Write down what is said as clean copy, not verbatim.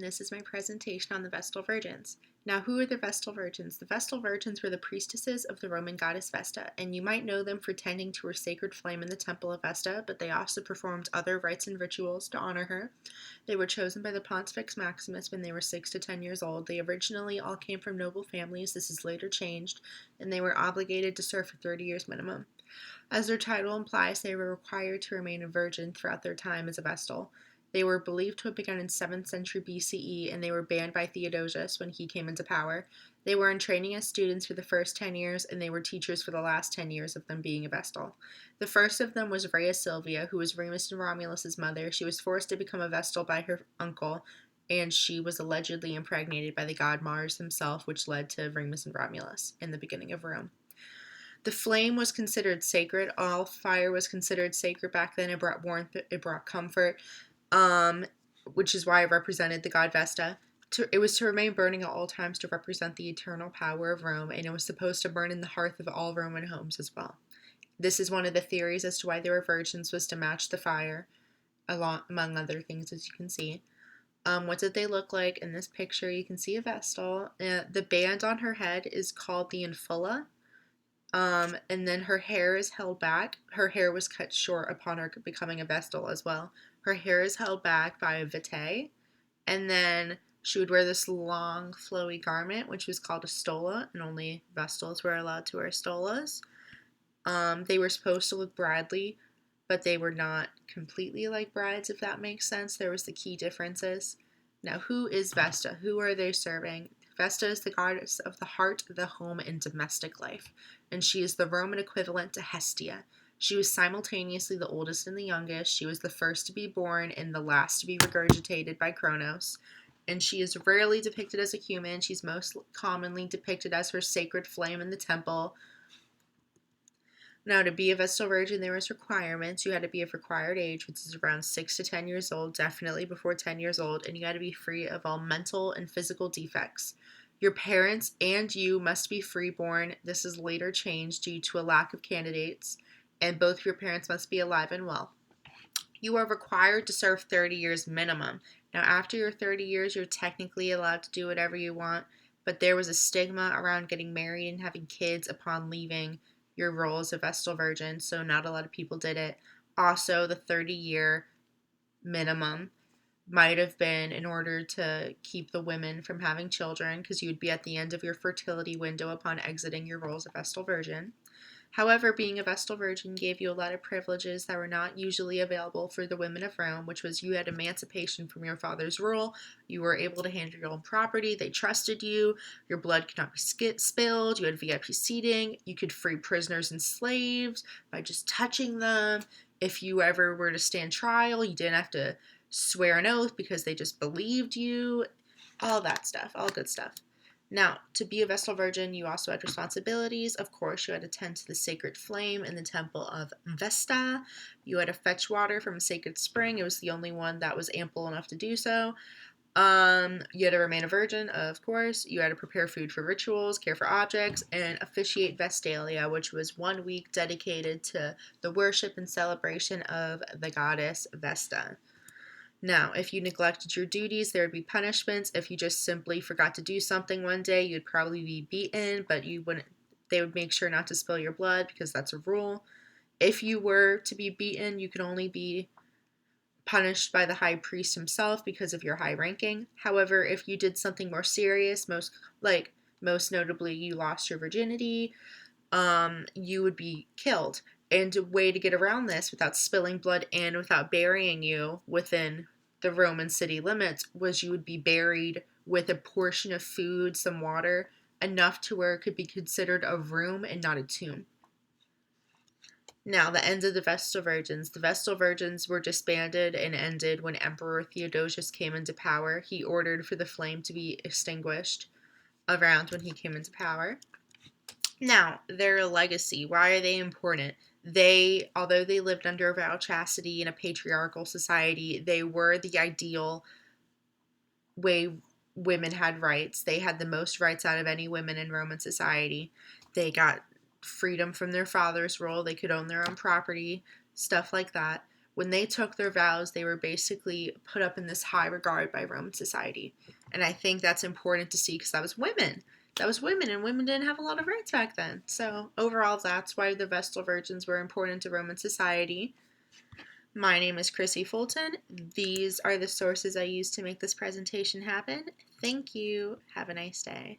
this is my presentation on the Vestal Virgins. Now, who are the Vestal Virgins? The Vestal Virgins were the priestesses of the Roman goddess Vesta, and you might know them for tending to her sacred flame in the Temple of Vesta, but they also performed other rites and rituals to honor her. They were chosen by the Pontifex Maximus when they were 6 to 10 years old. They originally all came from noble families. This is later changed, and they were obligated to serve for 30 years minimum. As their title implies, they were required to remain a virgin throughout their time as a Vestal. They were believed to have begun in 7th century BCE, and they were banned by Theodosius when he came into power. They were in training as students for the first 10 years, and they were teachers for the last 10 years of them being a Vestal. The first of them was Rhea Silvia, who was Remus and Romulus's mother. She was forced to become a Vestal by her uncle, and she was allegedly impregnated by the god Mars himself, which led to Remus and Romulus in the beginning of Rome. The flame was considered sacred. All fire was considered sacred back then. It brought warmth, it brought comfort. Which is why it represented the god Vesta. It was to remain burning at all times to represent the eternal power of Rome, and it was supposed to burn in the hearth of all Roman homes as well. This is one of the theories as to why they were virgins, was to match the fire, among other things, as you can see. What did they look like? In this picture, you can see a Vestal. The band on her head is called the infulla. And then her hair is held back. Her hair was cut short upon her becoming a Vestal as well. Her hair is held back by a vitae, and then she would wear this long, flowy garment, which was called a stola, and only Vestals were allowed to wear stolas. They were supposed to look bridely, but they were not completely like brides, if that makes sense. There was the key differences. Now, who is Vesta? Who are they serving? Vesta is the goddess of the heart, the home, and domestic life, and she is the Roman equivalent to Hestia. She was simultaneously the oldest and the youngest. She was the first to be born and the last to be regurgitated by Kronos. And she is rarely depicted as a human. She's most commonly depicted as her sacred flame in the temple. Now, to be a Vestal Virgin, there was requirements. You had to be of required age, which is around 6 to 10 years old, definitely before 10 years old, and you had to be free of all mental and physical defects. Your parents and you must be freeborn. This is later changed due to a lack of candidates, and both of your parents must be alive and well. You are required to serve 30 years minimum. Now, after your 30 years, you're technically allowed to do whatever you want, but there was a stigma around getting married and having kids upon leaving your role as a Vestal Virgin, so not a lot of people did it. Also, the 30-year minimum might have been in order to keep the women from having children, because you would be at the end of your fertility window upon exiting your role as a Vestal Virgin. However, being a Vestal Virgin gave you a lot of privileges that were not usually available for the women of Rome, which was you had emancipation from your father's rule, you were able to handle your own property, they trusted you, your blood could not be spilled, you had VIP seating, you could free prisoners and slaves by just touching them. If you ever were to stand trial, you didn't have to swear an oath because they just believed you. All that stuff, all good stuff. Now, to be a Vestal Virgin, you also had responsibilities. Of course, you had to tend to the sacred flame in the temple of Vesta. You had to fetch water from a sacred spring. It was the only one that was ample enough to do so. You had to remain a virgin, of course. You had to prepare food for rituals, care for objects, and officiate Vestalia, which was 1 week dedicated to the worship and celebration of the goddess Vesta. Now, if you neglected your duties, there would be punishments. If you just simply forgot to do something one day, you'd probably be beaten, but they would make sure not to spill your blood because that's a rule. If you were to be beaten, you could only be punished by the high priest himself because of your high ranking. However, if you did something more serious, most notably you lost your virginity, you would be killed. And a way to get around this without spilling blood and without burying you within the Roman city limits was you would be buried with a portion of food, some water, enough to where it could be considered a room and not a tomb. Now, the end of the Vestal Virgins. The Vestal Virgins were disbanded and ended when Emperor Theodosius came into power. He ordered for the flame to be extinguished around when he came into power. Now, their legacy. Why are they important? Although they lived under a vow of chastity in a patriarchal society, they were the ideal way women had rights. They had the most rights out of any women in Roman society. They got freedom from their father's rule. They could own their own property, stuff like that. when they took their vows, they were basically put up in this high regard by Roman society. And I think that's important to see because that was women. That was women, and women didn't have a lot of rights back then. So, overall, that's why the Vestal Virgins were important to Roman society. My name is Chrissy Fulton. These are the sources I used to make this presentation happen. Thank you. Have a nice day.